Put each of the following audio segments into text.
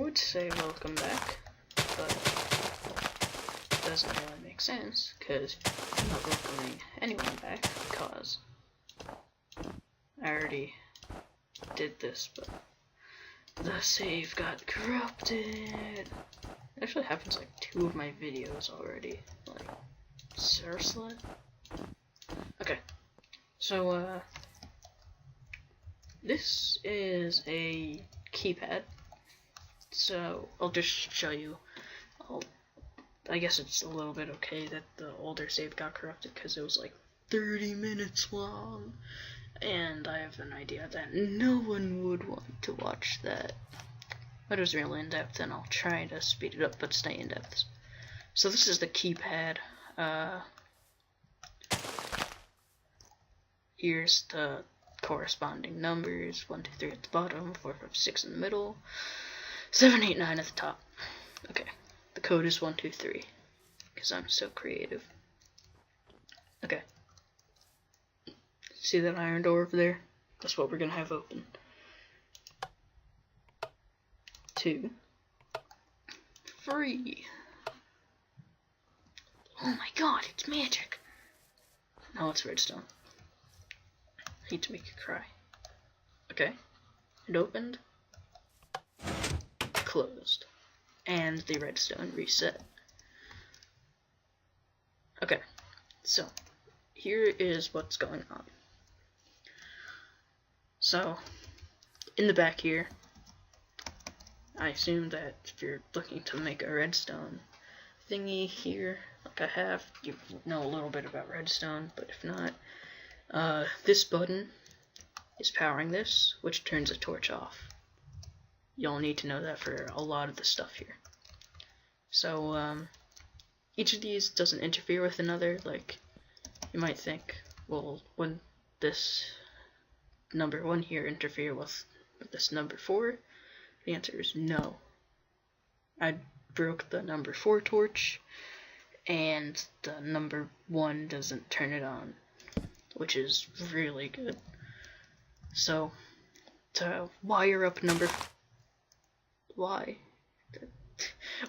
would say welcome back, but it doesn't really make sense, because I'm not welcoming anyone back, because I already did this, but the save got corrupted. It actually happens like 2 of my videos already. Like, seriously? Okay, so this is a keypad, so I'll just show you. I guess it's a little bit okay that the older save got corrupted because it was like 30 minutes long, and I have an idea that no one would want to watch that. But it was really in depth, and I'll try to speed it up but stay in depth. So this is the keypad. Here's the corresponding numbers: 1, 2, 3 at the bottom, 4, 5, 6 in the middle, 7, 8, 9 at the top. Okay, the code is 1, 2, 3, because I'm so creative. Okay, see that iron door over there? That's what we're gonna have open. 2, 3. Oh my god, it's magic! Now it's redstone. I need to make you cry. Okay, it opened, closed, and the redstone reset. Okay, so here is what's going on. So, in the back here, I assume that if you're looking to make a redstone thingy here, like I have, you know a little bit about redstone, but if not, this button is powering this, which turns a torch off. You'll need to know that for a lot of the stuff here. So, each of these doesn't interfere with another. Like, you might think, well, when this number 1 here interfere with this number 4? The answer is no. I broke the number 4 torch, and the number 1 doesn't turn it on, which is really good. So, to wire up number... Why?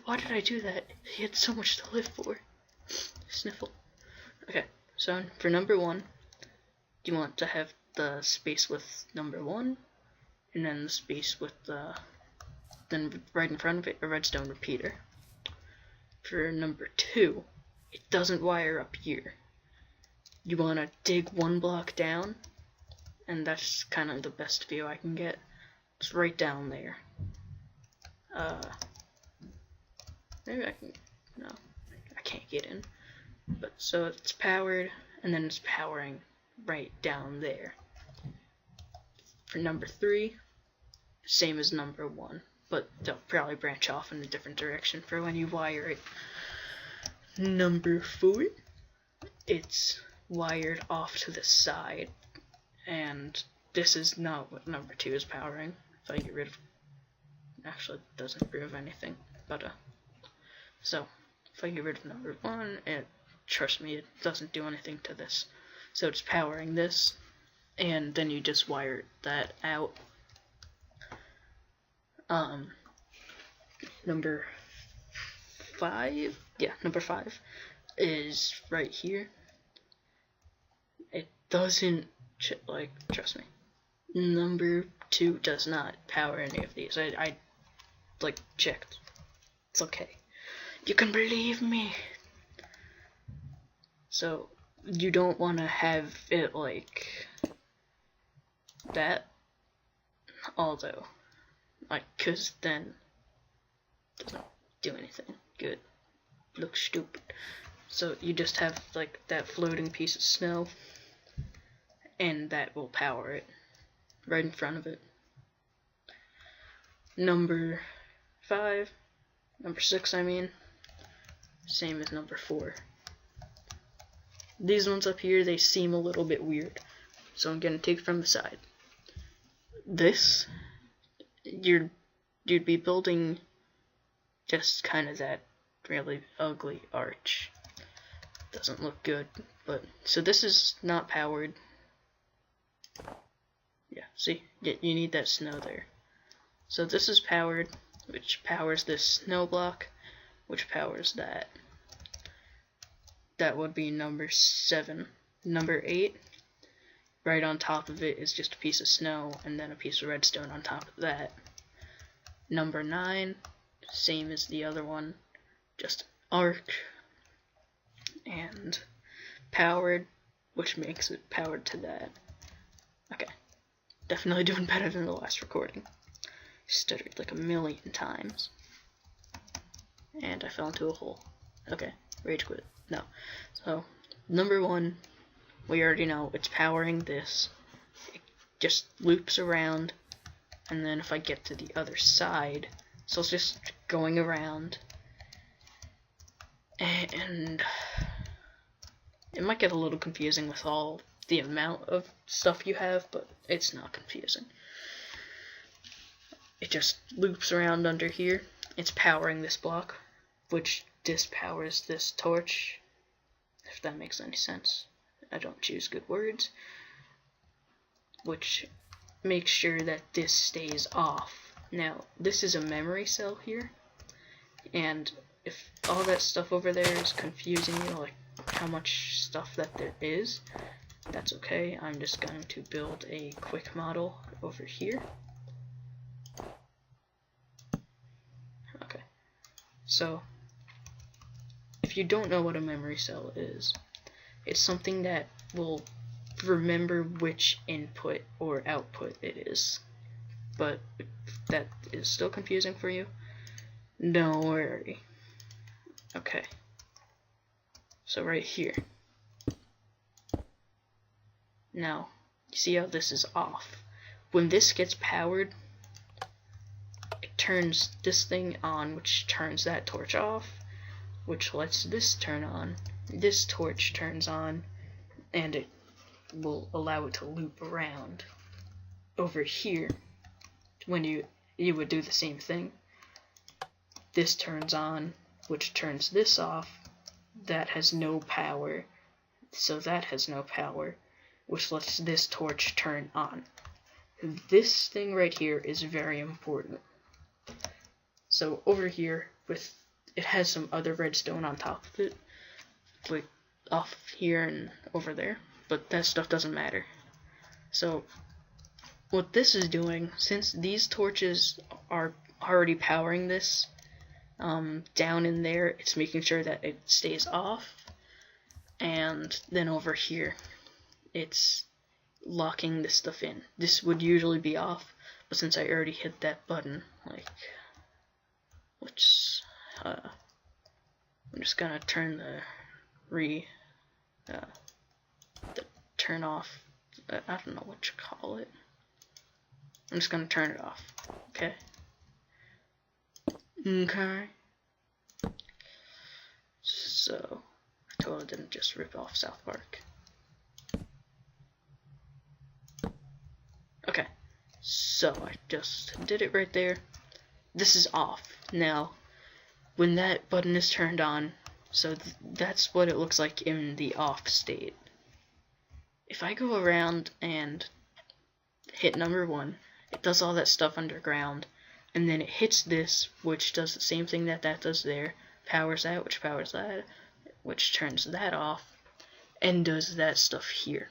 Why did I do that? He had so much to live for. Sniffle. Okay, so for number 1, you want to have the space with number 1, and then the space with the... then right in front of it, a redstone repeater. For number 2, it doesn't wire up here. You want to dig 1 block down, and that's kind of the best view I can get. It's right down there. Maybe I can, no, I can't get in. But so it's powered, and then it's powering right down there. For number 3, same as number 1, but they'll probably branch off in a different direction for when you wire it. Number 4, it's wired off to the side, and this is not what number 2 is powering. If I get rid of, actually it doesn't prove anything, but so if I get rid of number 1, trust me, it doesn't do anything to this. So it's powering this, and then you just wire that out. Number 5, yeah, number 5 is right here. It doesn't, like, trust me, number 2 does not power any of these. I like, checked. It's okay. You can believe me. So, you don't want to have it like that, although, like, cause then it doesn't do anything good. Looks stupid. So you just have like that floating piece of snow, and that will power it right in front of it. Number 6, I mean, same as number 4. These ones up here, they seem a little bit weird, so I'm gonna take it from the side. This, you'd be building just kind of that really ugly arch. Doesn't look good, but so this is not powered. Yeah, see, you need that snow there. So this is powered which powers this snow block, which powers that. That would be number 7. Number 8, right on top of it is just a piece of snow, and then a piece of redstone on top of that. Number 9, same as the other one, just arc, and powered, which makes it powered to that. Okay, definitely doing better than the last recording. Stuttered like a million times. And I fell into a hole. Okay, rage quit. No. So, number 1, we already know it's powering this. It just loops around, and then if I get to the other side, so it's just going around, and it might get a little confusing with all the amount of stuff you have, but it's not confusing. It just loops around under here. It's powering this block, which dispowers this torch, if that makes any sense. I don't choose good words. Which makes sure that this stays off. Now, this is a memory cell here, and if all that stuff over there is confusing you, like how much stuff that there is, that's okay. I'm just going to build a quick model over here. Okay, so if you don't know what a memory cell is, it's something that will remember which input or output it is. But if that is still confusing for you, don't worry. Okay, so right here. Now, you see how this is off? When this gets powered, it turns this thing on, which turns that torch off, which lets this turn on. This torch turns on, and it will allow it to loop around. Over here, when you would do the same thing. This turns on, which turns this off. That has no power, so that has no power, which lets this torch turn on. This thing right here is very important. So over here, it has some other redstone on top of it, like off here and over there, but that stuff doesn't matter. So what this is doing, since these torches are already powering this, down in there, it's making sure that it stays off, and then over here, it's locking this stuff in. This would usually be off, but since I already hit that button, like, which, I'm just gonna turn the turn off, I don't know what you call it. I'm just gonna turn it off, okay? Okay. So, I totally didn't just rip off South Park. Okay, so I just did it right there. This is off. Now, when that button is turned on, so that's what it looks like in the off state. If I go around and hit number 1, it does all that stuff underground, and then it hits this, which does the same thing that does there, powers that, which powers that, which turns that off, and does that stuff here.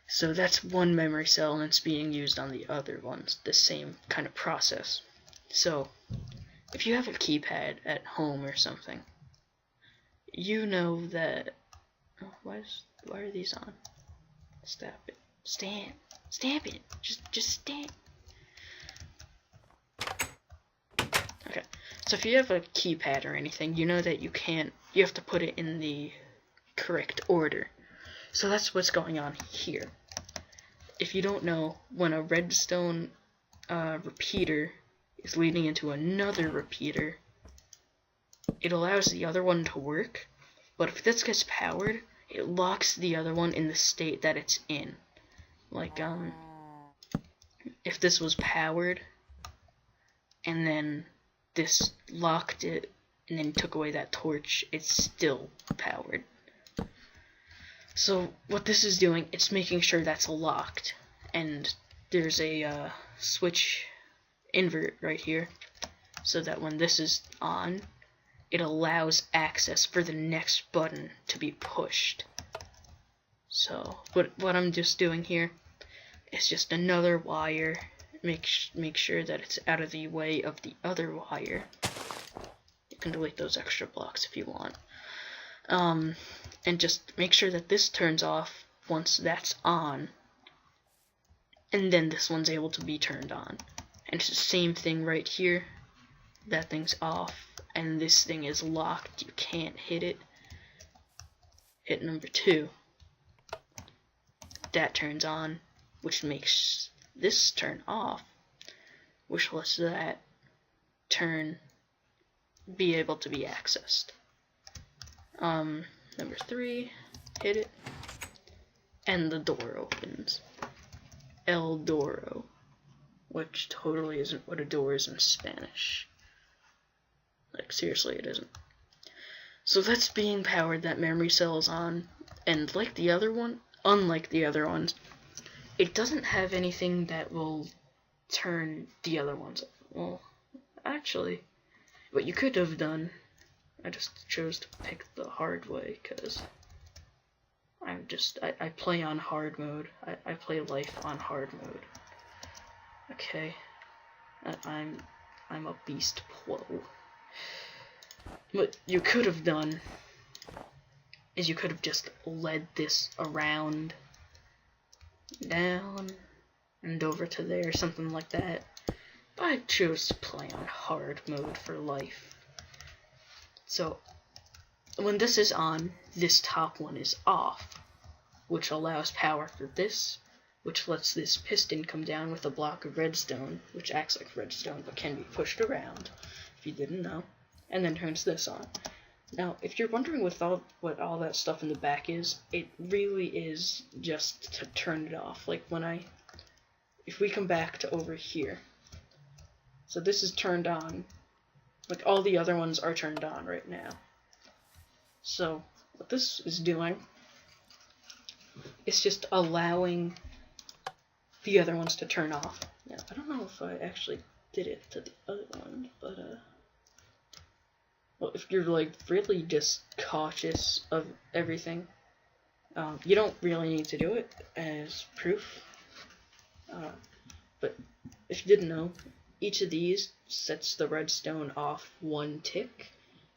So that's one memory cell, and it's being used on the other ones, the same kind of process. So, if you have a keypad at home or something, you know that, oh, why are these on? Stop it. Stamp it. Just stamp. Okay. So if you have a keypad or anything, you know that you have to put it in the correct order. So that's what's going on here. If you don't know, when a redstone repeater is leading into another repeater, it allows the other one to work, but if this gets powered, it locks the other one in the state that it's in. Like, if this was powered, and then this locked it, and then took away that torch, it's still powered. So, what this is doing, it's making sure that's locked, and there's a switch invert right here, so that when this is on, it allows access for the next button to be pushed. So what I'm just doing here is just another wire. Make sure that it's out of the way of the other wire. You can delete those extra blocks if you want. And just make sure that this turns off once that's on, and then this one's able to be turned on. And it's the same thing right here. That thing's off, and this thing is locked. You can't hit it. Hit number 2. That turns on, which makes this turn off, which lets that turn be able to be accessed. Number 3, hit it, and the door opens. El Doro, which totally isn't what a door is in Spanish. Like, seriously, it isn't. So that's being powered, that memory cell is on, and like the other one, unlike the other ones, it doesn't have anything that will turn the other ones off. Well, actually, what you could have done, I just chose to pick the hard way, because I play on hard mode. I play life on hard mode. Okay. I'm a beast pro. What you could have done is you could have just led this around, down, and over to there, something like that. But I chose to play on hard mode for life. So, when this is on, this top one is off, which allows power for this, which lets this piston come down with a block of redstone, which acts like redstone but can be pushed around, if you didn't know, and then turns this on. Now, if you're wondering what all that stuff in the back is, it really is just to turn it off. Like if we come back to over here, so this is turned on, like all the other ones are turned on right now. So what this is doing is just allowing the other ones to turn off. Now, I don't know if I actually did it to the other one, but well, if you're like really just cautious of everything, you don't really need to do it as proof. But if you didn't know, each of these sets the redstone off 1 tick.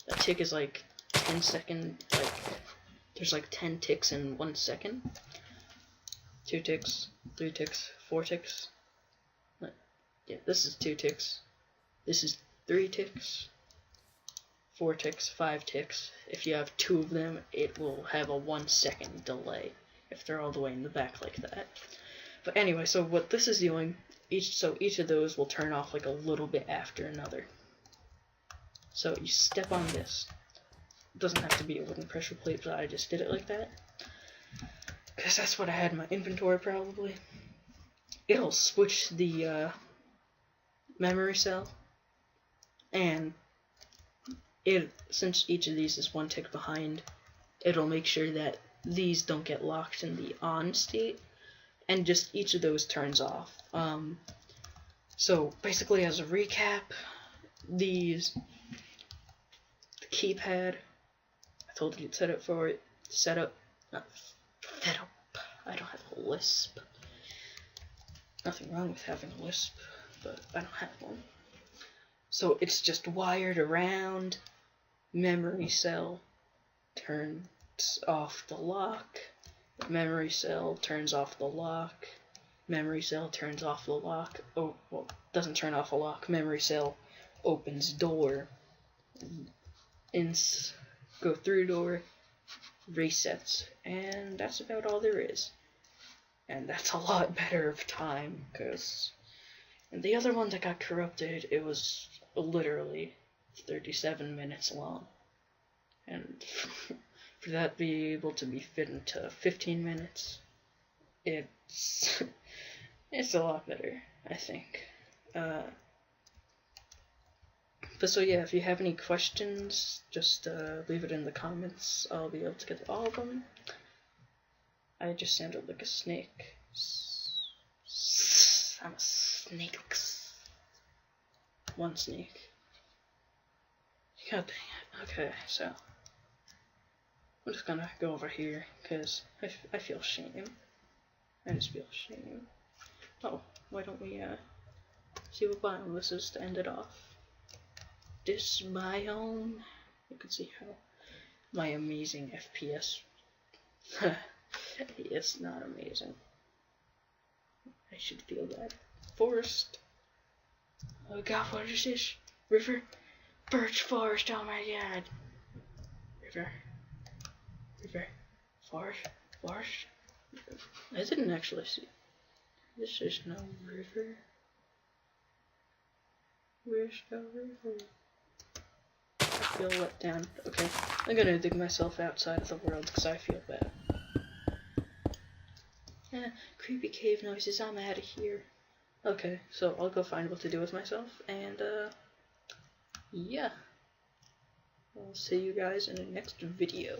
A tick is like 10 second, like there's like 10 ticks in 1 second. 2 ticks, 3 ticks, 4 ticks. Yeah, this is 2 ticks. This is 3 ticks. 4 ticks, 5 ticks. If you have 2 of them, it will have a 1 second delay if they're all the way in the back like that. But anyway, so what this is doing, each of those will turn off like a little bit after another. So you step on this. It doesn't have to be a wooden pressure plate, but I just did it like that, because that's what I had in my inventory probably. It'll switch the memory cell, and since each of these is 1 tick behind, it'll make sure that these don't get locked in the on state, and just each of those turns off. So basically, as a recap, the keypad, I told you to set up for it, not fed up, I don't have a lisp. Nothing wrong with having a lisp, but I don't have one. So it's just wired around. Memory cell turns off the lock. Memory cell turns off the lock. Memory cell turns off the lock. Oh, well, doesn't turn off the lock. Memory cell opens door. Go through door. Resets. And that's about all there is. And that's a lot better of time, because in the other one that got corrupted, it was literally 37 minutes long. And for that be able to be fit into 15 minutes, it's a lot better, I think. But so yeah, if you have any questions, just leave it in the comments. I'll be able to get to all of them. I just sounded like a snake. I'm a snake. One snake. God dang it. Okay, so I'm just gonna go over here because I feel shame. I just feel shame. Oh, why don't we see what biome this is to end it off? This biome. You can see how my amazing FPS. It's not amazing. I should feel bad. Forest. Oh god, what is this? River? Birch forest, oh my god. River. River. Forest. Forest. I didn't actually see. This is no river. Where's the river? I feel let down. Okay, I'm gonna dig myself outside of the world because I feel bad. Creepy cave noises, I'm out of here. Okay, so I'll go find what to do with myself, and yeah. I'll see you guys in the next video.